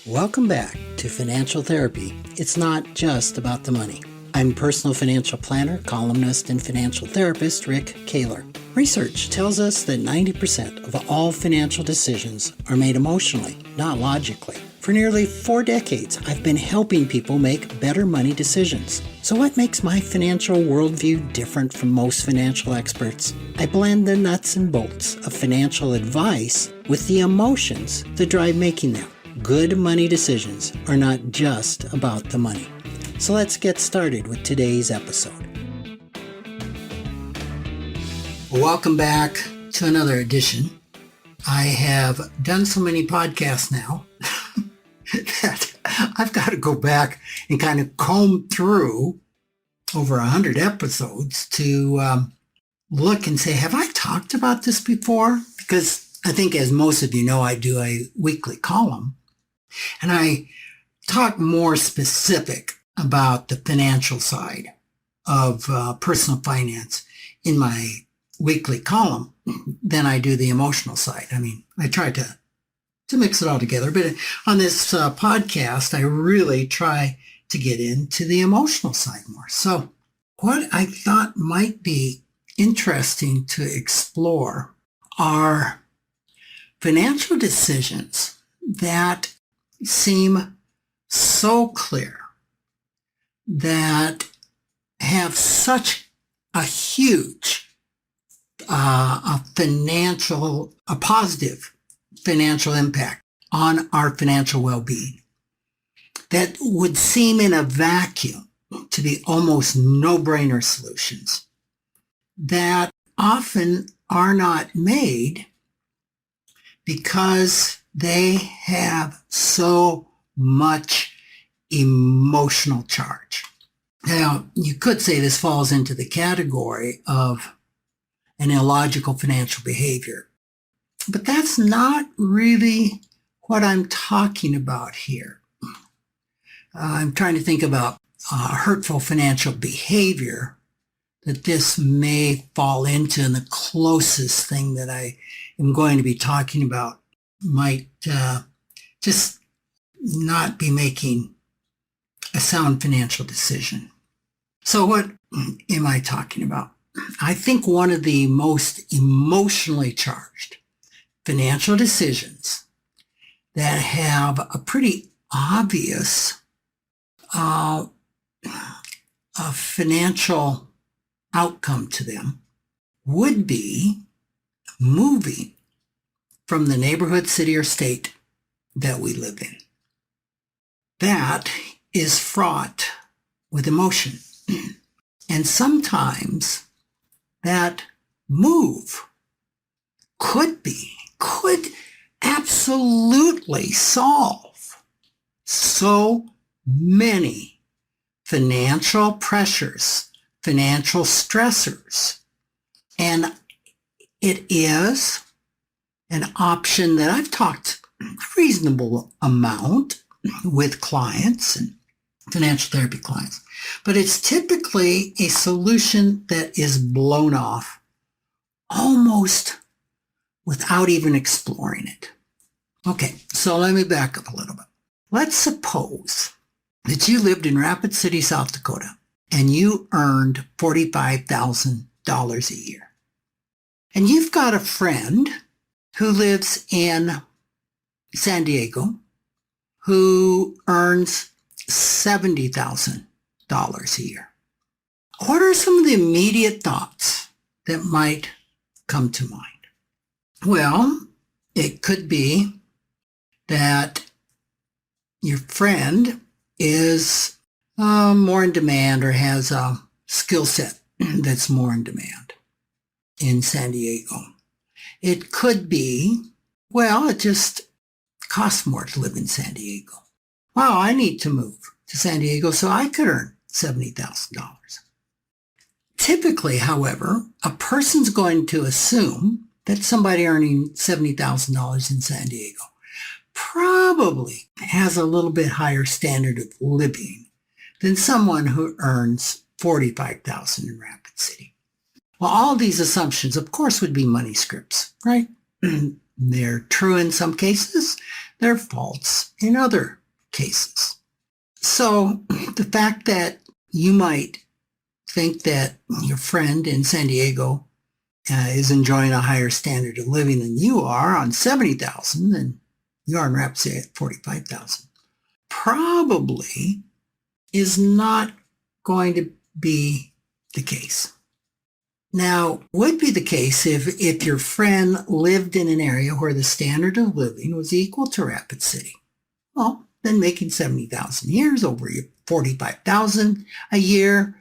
Welcome back to Financial Therapy. It's not just about the money. I'm personal financial planner, columnist, and financial therapist Rick Kahler. Research tells us that 90% of all financial decisions are made emotionally, not logically. For nearly 4 decades, I've been helping people make better money decisions. So what makes my financial worldview different from most financial experts? I blend the nuts and bolts of financial advice with the emotions that drive making them. Good money decisions are not just about the money. So let's get started with today's episode. Welcome back to another edition. I have done so many podcasts now that I've got to go back and kind of comb through over 100 episodes to look and say, have I talked about this before? Because I think, as most of you know, I do a weekly column, and I talk more specific about the financial side of personal finance in my weekly column than I do the emotional side. I mean, I try to mix it all together, but on this podcast, I really try to get into the emotional side more. So what I thought might be interesting to explore are financial decisions that seem so clear, that have such a huge, a positive financial impact on our financial well-being, that would seem in a vacuum to be almost no-brainer solutions, that often are not made because they have so much emotional charge. Now, you could say this falls into the category of an illogical financial behavior, but that's not really what I'm talking about here. I'm trying to think about hurtful financial behavior that this may fall into, and the closest thing that I am going to be talking about might just not be making a sound financial decision. So what am I talking about? I think one of the most emotionally charged financial decisions that have a pretty obvious financial outcome to them would be moving from the neighborhood, city, or state that we live in. That is fraught with emotion. And sometimes that move could absolutely solve so many financial pressures, financial stressors. And it is an option that I've talked a reasonable amount with clients and financial therapy clients, but it's typically a solution that is blown off almost without even exploring it. Okay, so let me back up a little bit. Let's suppose that you lived in Rapid City, South Dakota, and you earned $45,000 a year. And you've got a friend who lives in San Diego who earns $70,000 a year. What are some of the immediate thoughts that might come to mind? Well, it could be that your friend is more in demand or has a skill set that's more in demand in San Diego. It could be, well, it just costs more to live in San Diego. Wow, I need to move to San Diego so I could earn $70,000. Typically, however, a person's going to assume that somebody earning $70,000 in San Diego probably has a little bit higher standard of living than someone who earns $45,000 in Rapid City. Well, all these assumptions, of course, would be money scripts, right? They're true in some cases, they're false in other cases. So the fact that you might think that your friend in San Diego is enjoying a higher standard of living than you are on 70,000 and you are in Rapid City at 45,000 probably is not going to be the case. Now, would be the case if your friend lived in an area where the standard of living was equal to Rapid City. Well, then making 70,000 a year over 45,000 a year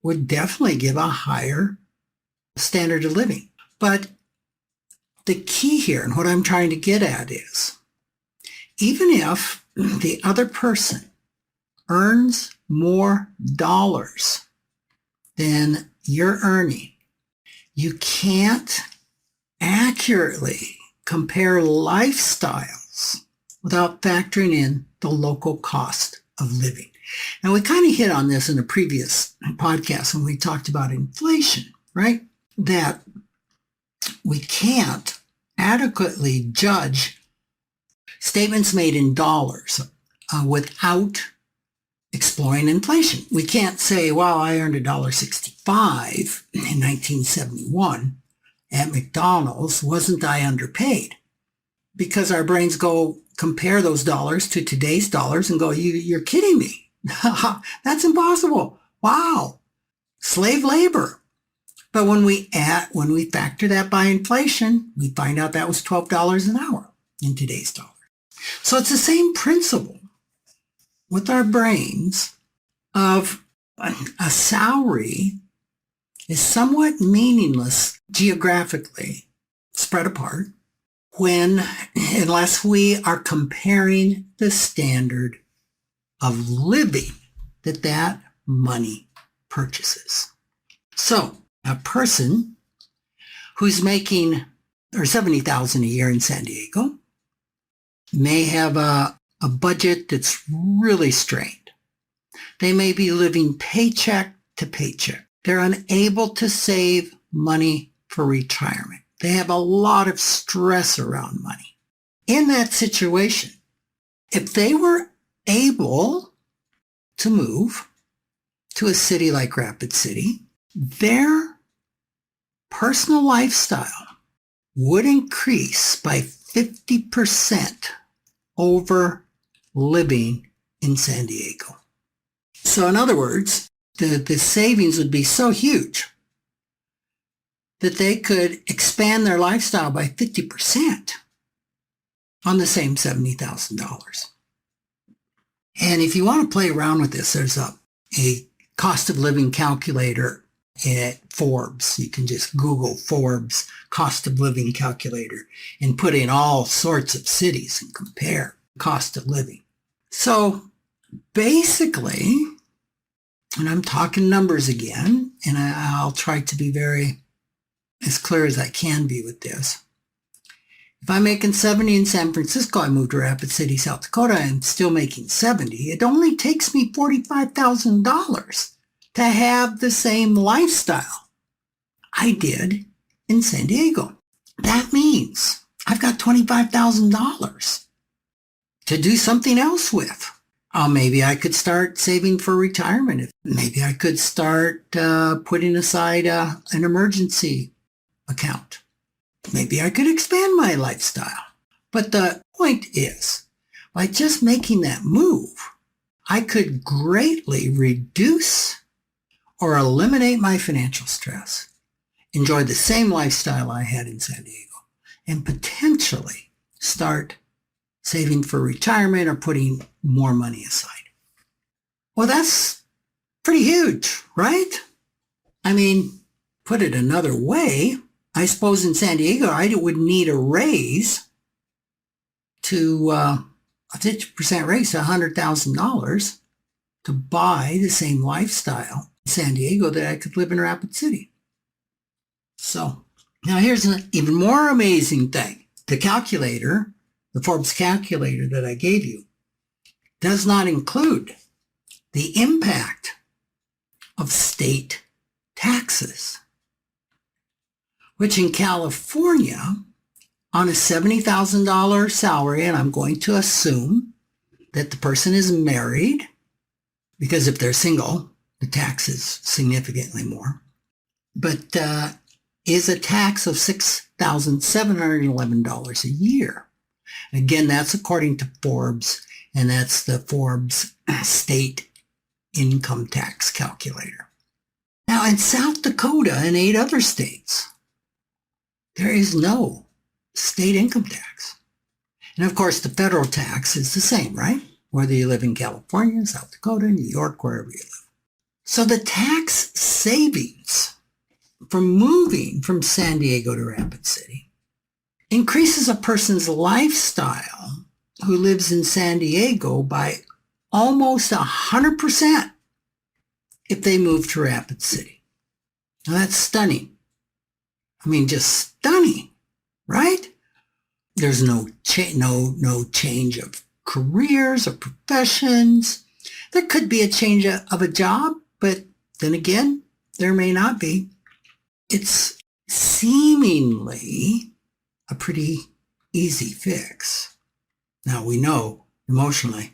would definitely give a higher standard of living. But the key here, and what I'm trying to get at is, even if the other person earns more dollars than you're earning, you can't accurately compare lifestyles without factoring in the local cost of living. Now, we kind of hit on this in a previous podcast when we talked about inflation, right? That we can't adequately judge statements made in dollars without exploring inflation. We can't say, well, I earned $1.65 in 1971 at McDonald's. Wasn't I underpaid? Because our brains go compare those dollars to today's dollars and go, you're kidding me. That's impossible. Wow. Slave labor. But when we factor that by inflation, we find out that was $12 an hour in today's dollars. So it's the same principle with our brains of a salary is somewhat meaningless geographically spread apart unless we are comparing the standard of living that money purchases. So a person who's making $70,000 a year in San Diego may have a budget that's really strained. They may be living paycheck to paycheck. They're unable to save money for retirement. They have a lot of stress around money. In that situation, if they were able to move to a city like Rapid City, their personal lifestyle would increase by 50% over living in San Diego. So in other words, the savings would be so huge that they could expand their lifestyle by 50% on the same $70,000. And if you want to play around with this, there's a cost of living calculator at Forbes. You can just Google Forbes cost of living calculator and put in all sorts of cities and compare cost of living. So basically, and I'm talking numbers again, and I'll try to be as clear as I can be with this. If I'm making 70 in San Francisco, I moved to Rapid City, South Dakota, I'm still making 70. It only takes me $45,000 to have the same lifestyle I did in San Diego. That means I've got $25,000 to do something else with. Maybe I could start saving for retirement. Maybe I could start putting aside an emergency account. Maybe I could expand my lifestyle. But the point is, by just making that move, I could greatly reduce or eliminate my financial stress, enjoy the same lifestyle I had in San Diego, and potentially start saving for retirement or putting more money aside. Well, that's pretty huge, right? I mean, put it another way, I suppose in San Diego, I would need a raise to a 50% raise to $100,000 to buy the same lifestyle in San Diego that I could live in Rapid City. So now here's an even more amazing thing. The calculator, the Forbes calculator that I gave you, does not include the impact of state taxes, which in California on a $70,000 salary, and I'm going to assume that the person is married, because if they're single, the tax is significantly more, but is a tax of $6,711 a year. Again, that's according to Forbes, and that's the Forbes state income tax calculator. Now, in South Dakota and 8 other states, there is no state income tax. And of course, the federal tax is the same, right? Whether you live in California, South Dakota, New York, wherever you live. So the tax savings from moving from San Diego to Rapid City increases a person's lifestyle who lives in San Diego by almost 100% if they move to Rapid City. Now that's stunning. I mean, just stunning, right? There's no change of careers or professions. There could be a change of a job, but then again, there may not be. It's seemingly a pretty easy fix. Now we know emotionally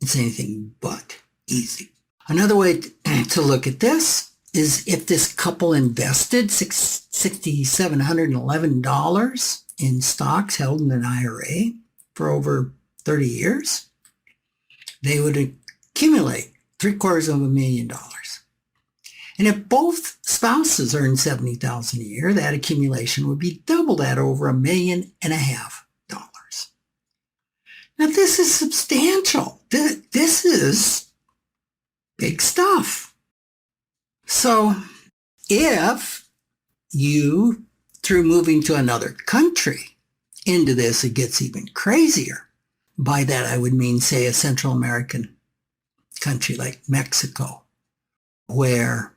it's anything but easy. Another way to look at this is if this couple invested $6,711 in stocks held in an IRA for over 30 years, they would accumulate $750,000. And if both spouses earn $70,000 a year, that accumulation would be double that, over $1.5 million. Now, this is substantial. This is big stuff. So if you, through moving to another country into this, it gets even crazier. By that, I would mean, say, a Central American country like Mexico, where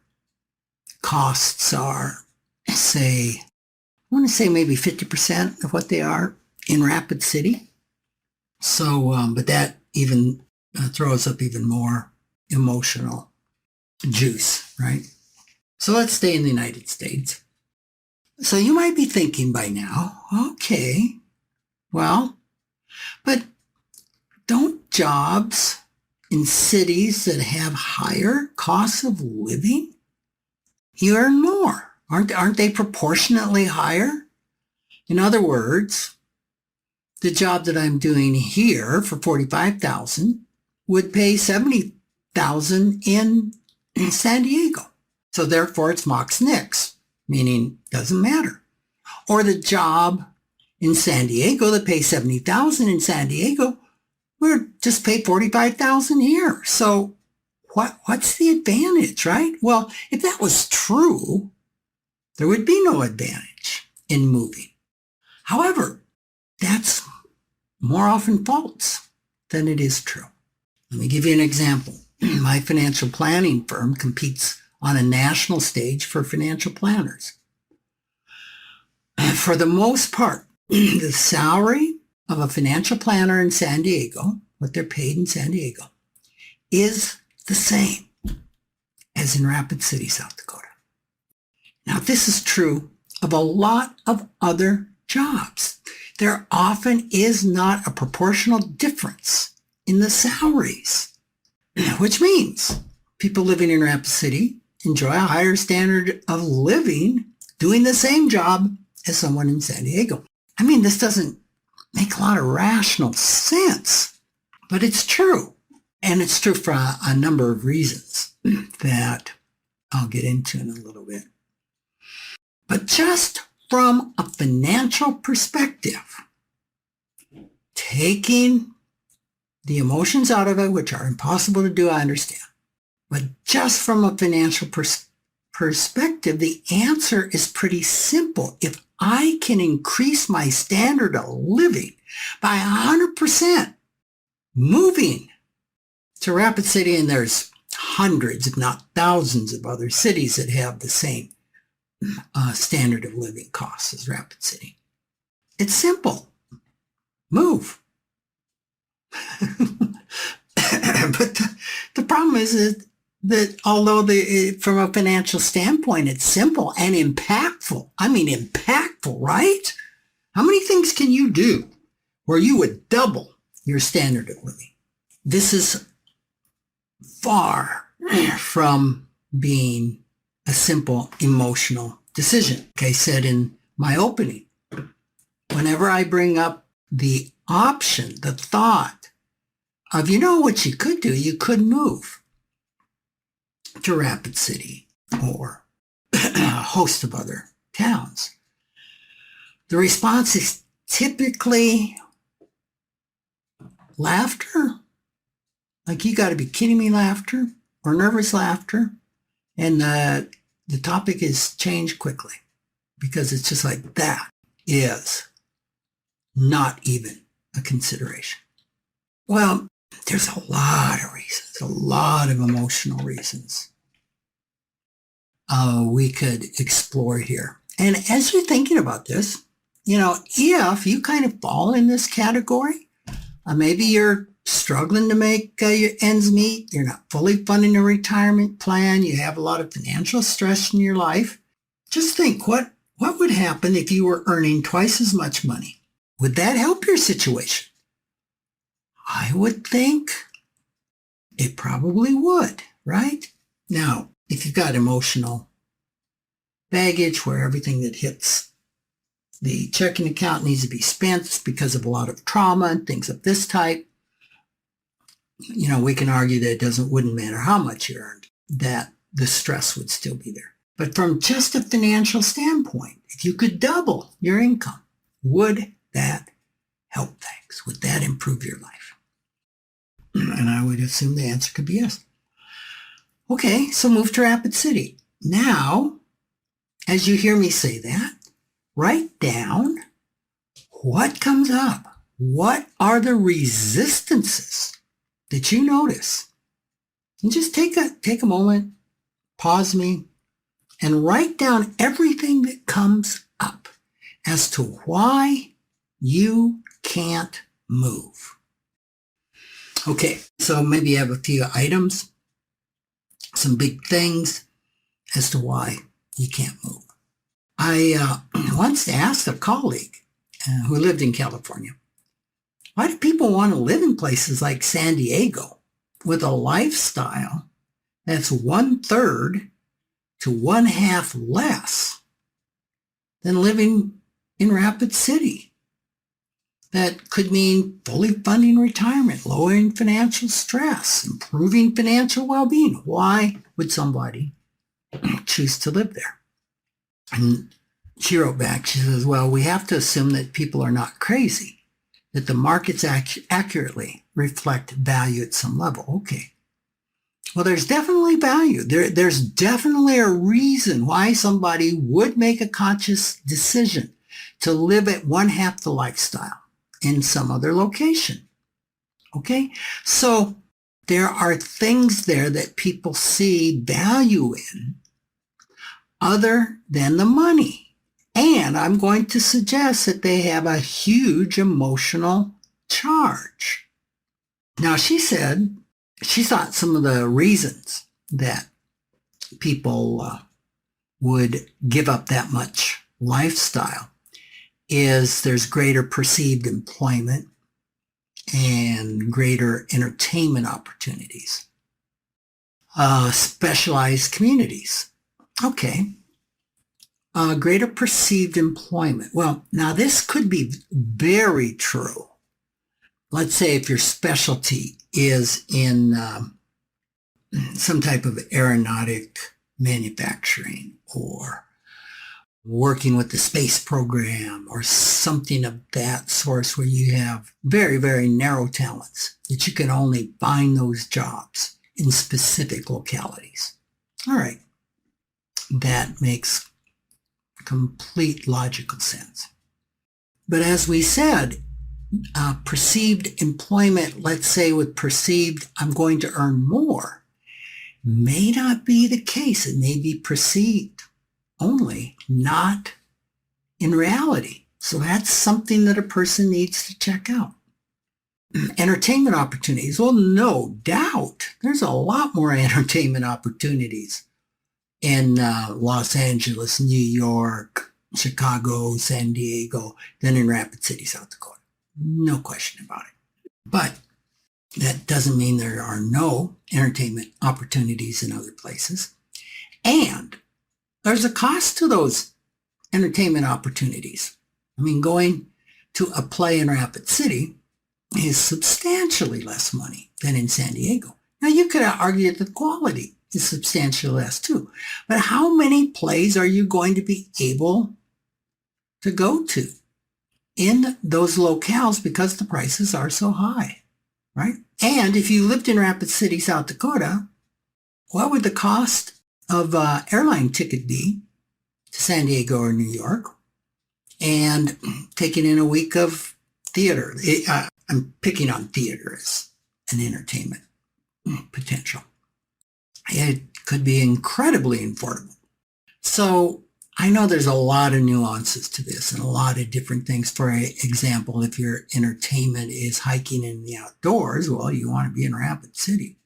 costs are, say, I want to say maybe 50% of what they are in Rapid City. So, but that even throws up even more emotional juice, right? So let's stay in the United States. So you might be thinking by now, okay, well, but don't jobs in cities that have higher costs of living, you earn more? Aren't they proportionately higher? In other words, the job that I'm doing here for $45,000 would pay $70,000 in San Diego. So therefore it's Mox Nix, meaning doesn't matter. Or the job in San Diego that pays $70,000 in San Diego would just pay $45,000 here. So what's the advantage, right? Well, if that was true, there would be no advantage in moving. However, that's more often false than it is true. Let me give you an example. My financial planning firm competes on a national stage for financial planners. For the most part, the salary of a financial planner in San Diego, what they're paid in San Diego, is the same as in Rapid City, South Dakota. Now, this is true of a lot of other jobs. There often is not a proportional difference in the salaries, which means people living in Rapid City enjoy a higher standard of living doing the same job as someone in San Diego. I mean, this doesn't make a lot of rational sense, but it's true. And it's true for a number of reasons that I'll get into in a little bit. But just from a financial perspective, taking the emotions out of it, which are impossible to do, I understand. But just from a financial perspective, the answer is pretty simple. If I can increase my standard of living by 100%, moving to Rapid City, and there's hundreds, if not thousands of other cities that have the same standard of living costs as Rapid City. It's simple. Move. But the problem is that although from a financial standpoint, it's simple and impactful. I mean, impactful, right? How many things can you do where you would double your standard of living? This is far from being a simple emotional decision. Like I said in my opening, whenever I bring up the option, the thought of, what you could do, you could move to Rapid City or a host of other towns. The response is typically laughter. Like, you got to be kidding me laughter or nervous laughter. And the topic is changed quickly because it's just like, that is not even a consideration. Well, there's a lot of reasons, a lot of emotional reasons we could explore here. And as you're thinking about this, if you kind of fall in this category, maybe you're struggling to make your ends meet, you're not fully funding a retirement plan, you have a lot of financial stress in your life, just think, what would happen if you were earning twice as much money? Would that help your situation? I would think it probably would, right? Now, if you've got emotional baggage where everything that hits the checking account needs to be spent because of a lot of trauma and things of this type, we can argue that it wouldn't matter how much you earned, that the stress would still be there. But from just a financial standpoint, if you could double your income, would that help things? Would that improve your life? And I would assume the answer could be yes. Okay, so move to Rapid City. Now, as you hear me say that, write down what comes up. What are the resistances that you notice? And just take a moment, pause me, and write down everything that comes up as to why you can't move. Okay, so maybe you have a few items, some big things as to why you can't move. I once asked a colleague who lived in California, why do people want to live in places like San Diego with a lifestyle that's 1/3 to 1/2 less than living in Rapid City? That could mean fully funding retirement, lowering financial stress, improving financial well-being. Why would somebody choose to live there? And she wrote back, she says, well, we have to assume that people are not crazy, that the markets accurately reflect value at some level. Okay. Well, there's definitely value. There's definitely a reason why somebody would make a conscious decision to live at 1/2 the lifestyle in some other location. Okay? So there are things there that people see value in other than the money. And I'm going to suggest that they have a huge emotional charge. Now, she said she thought some of the reasons that people would give up that much lifestyle is there's greater perceived employment and greater entertainment opportunities, specialized communities. Okay. Greater perceived employment. Well, now this could be very true. Let's say if your specialty is in some type of aeronautic manufacturing or working with the space program or something of that sort where you have very, very narrow talents that you can only find those jobs in specific localities. All right. That makes complete logical sense. But as we said, perceived employment, let's say with perceived, I'm going to earn more, may not be the case. It may be perceived only, not in reality. So that's something that a person needs to check out. Entertainment opportunities. Well, no doubt there's a lot more entertainment opportunities in Los Angeles, New York, Chicago, San Diego than in Rapid City, South Dakota. No question about it. But that doesn't mean there are no entertainment opportunities in other places. And there's a cost to those entertainment opportunities. I mean, going to a play in Rapid City is substantially less money than in San Diego. Now, you could argue that the quality is substantially less too. But how many plays are you going to be able to go to in those locales because the prices are so high, right? And if you lived in Rapid City, South Dakota, what would the cost of an airline ticket be to San Diego or New York and taking in a week of theater? I'm picking on theater as an entertainment potential. It could be incredibly affordable. So I know there's a lot of nuances to this and a lot of different things. For example, if your entertainment is hiking in the outdoors, well, you want to be in Rapid City.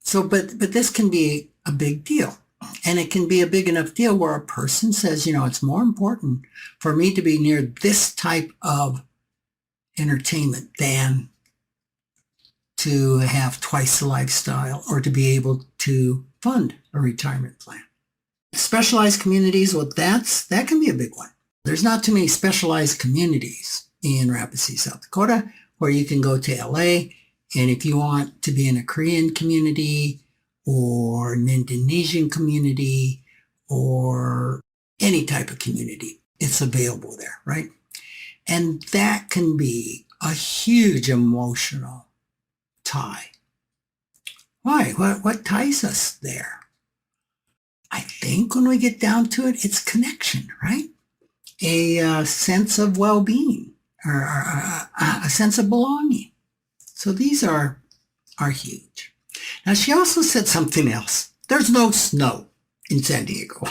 So, but this can be a big deal. And it can be a big enough deal where a person says, it's more important for me to be near this type of entertainment than to have twice the lifestyle or to be able to fund a retirement plan. Specialized communities, well, that can be a big one. There's not too many specialized communities in Rapid City, South Dakota, where you can go to LA, and if you want to be in a Korean community or an Indonesian community or any type of community, it's available there, right? And that can be a huge emotional tie. Why? What ties us there? I think when we get down to it, it's connection, right? A sense of well-being or a sense of belonging. So these are huge. Now, she also said something else. There's no snow in San Diego.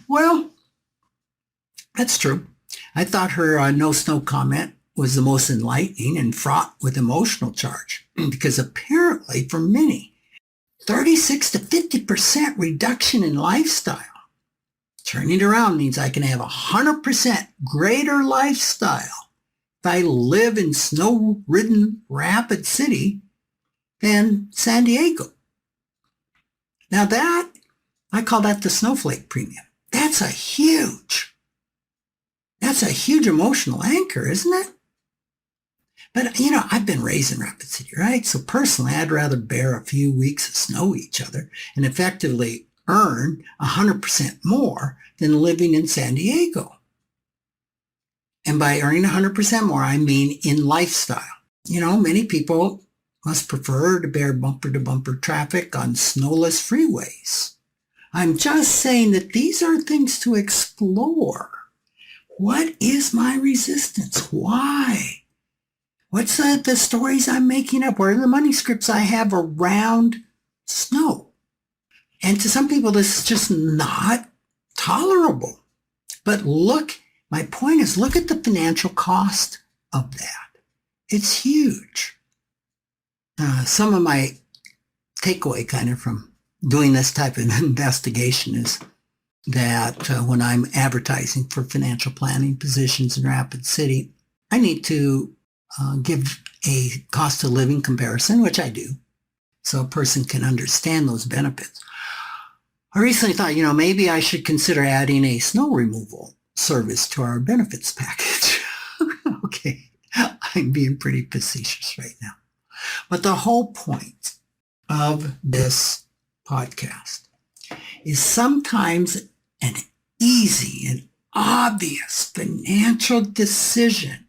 Well, that's true. I thought her no snow comment was the most enlightening and fraught with emotional charge because apparently for many, 36 to 50% reduction in lifestyle. Turning it around means I can have 100% greater lifestyle if I live in snow-ridden Rapid City than San Diego. Now that, I call that the snowflake premium. That's a huge emotional anchor, isn't it? But, I've been raised in Rapid City, right? So personally, I'd rather bear a few weeks of snow each other and effectively earn 100% more than living in San Diego. And by earning 100% more, I mean in lifestyle. Many people must prefer to bear bumper-to-bumper traffic on snowless freeways. I'm just saying that these are things to explore. What is my resistance? Why? What's the stories I'm making up? What are the money scripts I have around snow? And to some people, this is just not tolerable. But my point is, look at the financial cost of that. It's huge. Some of my takeaway kind of from doing this type of investigation is that when I'm advertising for financial planning positions in Rapid City, I need to give a cost of living comparison, which I do, so a person can understand those benefits. I recently thought, maybe I should consider adding a snow removal service to our benefits package. Okay, I'm being pretty facetious right now. But the whole point of this podcast is sometimes an easy and obvious financial decision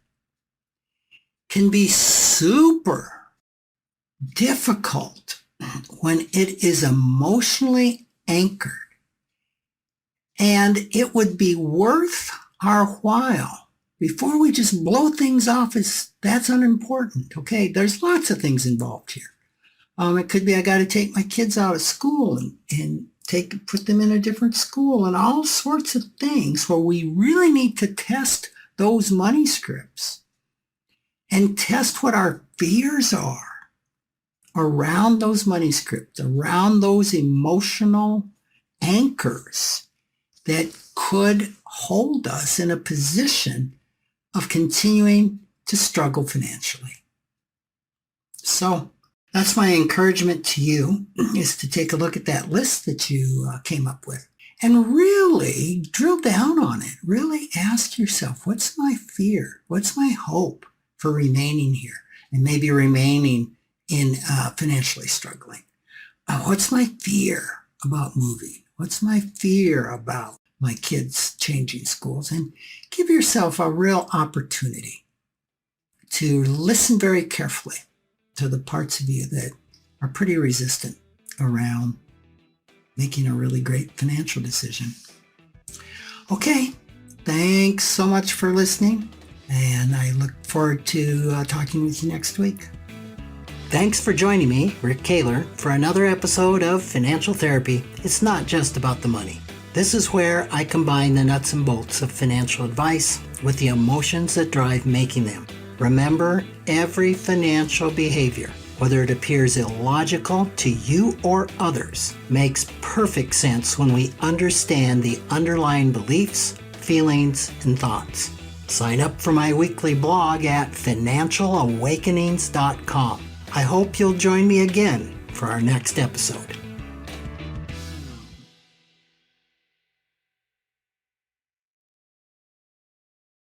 can be super difficult when it is emotionally anchored. And it would be worth our while before we just blow things off as that's unimportant. Okay, there's lots of things involved here. It could be I got to take my kids out of school and put them in a different school and all sorts of things where we really need to test those money scripts and test what our fears are around those money scripts, around those emotional anchors that could hold us in a position of continuing to struggle financially. So that's my encouragement to you, is to take a look at that list that you came up with and really drill down on it. Really ask yourself, what's my fear? What's my hope for remaining here and maybe remaining in financially struggling? What's my fear about moving? What's my fear about my kids changing schools? And give yourself a real opportunity to listen very carefully to the parts of you that are pretty resistant around making a really great financial decision. Okay, thanks so much for listening, and I look forward to talking with you next week. Thanks for joining me, Rick Kahler, for another episode of Financial Therapy. It's not just about the money. This is where I combine the nuts and bolts of financial advice with the emotions that drive making them. Remember, every financial behavior, whether it appears illogical to you or others, makes perfect sense when we understand the underlying beliefs, feelings, and thoughts. Sign up for my weekly blog at financialawakenings.com. I hope you'll join me again for our next episode.